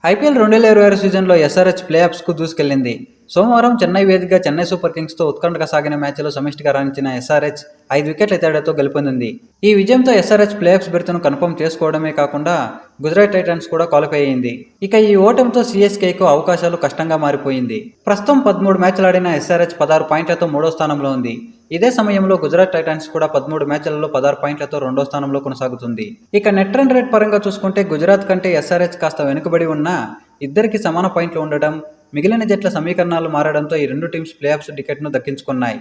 IPL 2026 సీజన్లో SRH play ఆఫ్స్కు దూసుకెళ్లింది. సోమవారం చెన్నై వేదికగా చెన్నై సూపర్ కింగ్స్తో ఉత్కంఠగా సాగిన మ్యాచ్లో సమిష్టిగా రాణించిన ఎస్ఆర్హెచ్ 5 వికెట్ల తేడాతో గెలుపొందింది. ఈ విజయంతో ఎస్ఆర్హెచ్ ప్లే ఆఫ్స్ బెర్త్ను కన్ఫర్మ్ చేసుకోవడమే కాకుండా గుజరాత్ టైటన్స్ కూడా క్వాలిఫై అయింది. ఇక ఈ ఓటమితో సీఎస్కేకు అవకాశాలు కష్టంగా మారిపోయింది. ప్రస్తుతం 13 మ్యాచ్లాడిన ఎస్ఆర్హెచ్ 16 పాయింట్లతో మూడో స్థానంలో ఉంది. ఇదే సమయంలో గుజరాత్ టైటన్స్ కూడా 13 మ్యాచ్లలో 16 పాయింట్లతో రెండో స్థానంలో కొనసాగుతుంది. ఇక నెట్ రన్ రేట్ పరంగా చూసుకుంటే గుజరాత్ కంటే ఎస్ఆర్హెచ్ కాస్త వెనుకబడి ఉన్నా ఇద్దరికి సమాన పాయింట్లు ఉండడం, మిగిలిన జట్ల సమీకరణాలు మారడంతో ఈ రెండు టీమ్స్ ప్లే ఆఫ్స్ టికెట్ను దక్కించుకున్నాయి.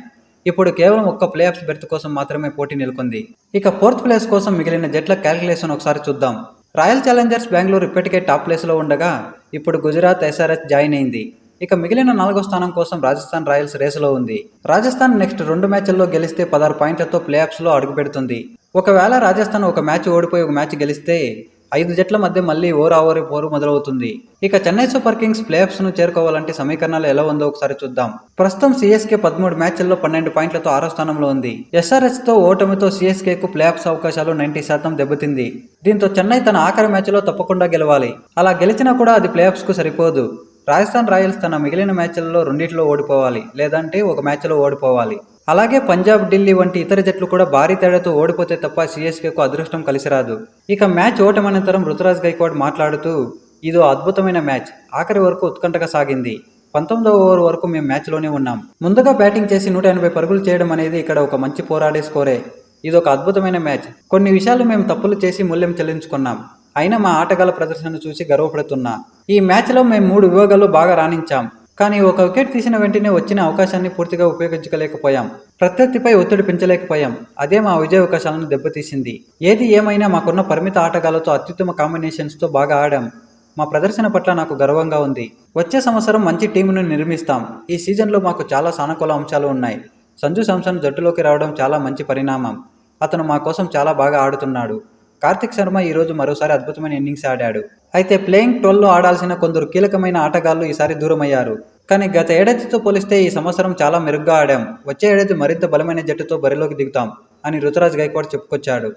ఇప్పుడు కేవలం ఒక్క ప్లే ఆఫ్స్ బెర్త్ కోసం మాత్రమే పోటీ నెలకొంది. ఇక ఫోర్త్ ప్లేస్ కోసం మిగిలిన జట్ల క్యాలిక్యులేషన్ ఒకసారి చూద్దాం. రాయల్ ఛాలెంజర్స్ బెంగళూరు ఇప్పటికే టాప్ ప్లేస్లో ఉండగా ఇప్పుడు గుజరాత్ ఎస్ఆర్హెచ్ జాయిన్ అయింది. ఇక మిగిలిన 4వ స్థానం కోసం రాజస్థాన్ రాయల్స్ రేసులో ఉంది. రాజస్థాన్ నెక్స్ట్ 2 మ్యాచ్ల్లో గెలిస్తే 16 పాయింట్లతో ప్లే ఆఫ్స్లో అడుగుపెడుతుంది. ఒకవేళ రాజస్థాన్ ఒక మ్యాచ్ ఓడిపోయి ఒక మ్యాచ్ గెలిస్తే 5 జట్ల మధ్య మళ్ళీ ఓరావోరి పోరు మొదలవుతుంది. ఇక చెన్నై సూపర్ కింగ్స్ ప్లే ఆఫ్స్ను చేరుకోవాలంటే సమీకరణాలు ఎలా ఉందో ఒకసారి చూద్దాం. ప్రస్తుతం సీఎస్కే 13 మ్యాచ్ల్లో 12 పాయింట్లతో 6వ స్థానంలో ఉంది. ఎస్ఆర్హెచ్తో ఓటమితో సీఎస్కేకు ప్లే ఆఫ్స్ అవకాశాలు 90% దెబ్బతింది. దీంతో చెన్నై తన ఆఖరి మ్యాచ్లో తప్పకుండా గెలవాలి. అలా గెలిచినా కూడా అది ప్లే ఆఫ్స్కు సరిపోదు. రాజస్థాన్ రాయల్స్ తన మిగిలిన మ్యాచ్లలో రెండింటిలో ఓడిపోవాలి, లేదంటే ఒక మ్యాచ్లో ఓడిపోవాలి. అలాగే పంజాబ్, ఢిల్లీ వంటి ఇతర జట్లు కూడా భారీ తేడాతో ఓడిపోతే తప్ప సీఎస్కేకు అదృష్టం కలిసిరాదు. ఇక మ్యాచ్ ఓటమనంతరం రుతురాజ్ గైక్వాడ్ మాట్లాడుతూ, ఇదో అద్భుతమైన మ్యాచ్, ఆఖరి వరకు ఉత్కంఠగా సాగింది. 19వ ఓవర్ వరకు మేము మ్యాచ్లోనే ఉన్నాం. ముందుగా బ్యాటింగ్ చేసి 180 పరుగులు చేయడం అనేది ఇక్కడ ఒక మంచి పోరాడే స్కోరే. ఇదొక అద్భుతమైన మ్యాచ్. కొన్ని విషయాలు మేము తప్పులు చేసి మూల్యం చెల్లించుకున్నాం. అయినా మా ఆటగాళ్ల ప్రదర్శన చూసి గర్వపడుతున్నా. ఈ మ్యాచ్లో మేము 3 విభాగాల్లో బాగా రాణించాం. కానీ ఒక వికెట్ తీసిన వెంటనే వచ్చిన అవకాశాన్ని పూర్తిగా ఉపయోగించుకోలేకపోయాం. ప్రత్యర్థిపై ఒత్తిడి పెంచలేకపోయాం. అదే మా విజయ అవకాశాలను దెబ్బతీసింది. ఏది ఏమైనా మాకున్న పరిమిత ఆటగాళ్లతో అత్యుత్తమ కాంబినేషన్స్తో బాగా ఆడాం. మా ప్రదర్శన పట్ల నాకు గర్వంగా ఉంది. వచ్చే సంవత్సరం మంచి టీమును నిర్మిస్తాం. ఈ సీజన్లో మాకు చాలా సానుకూల అంశాలు ఉన్నాయి. సంజు శాంసన్ జట్టులోకి రావడం చాలా మంచి పరిణామం. అతను మా కోసం చాలా బాగా ఆడుతున్నాడు. కార్తిక్ శర్మ ఈరోజు మరోసారి అద్భుతమైన ఇన్నింగ్స్ ఆడాడు. అయితే ప్లేయింగ్ 12లో ఆడాల్సిన కొందరు కీలకమైన ఆటగాళ్లు ఈసారి దూరమయ్యారు. కానీ గత ఏడాదితో పోలిస్తే ఈ సంవత్సరం చాలా మెరుగ్గా ఆడాం. వచ్చే ఏడాది మరింత బలమైన జట్టుతో బరిలోకి దిగుతాం అని రుతురాజ్ గైక్వాడ్ చెప్పుకొచ్చాడు.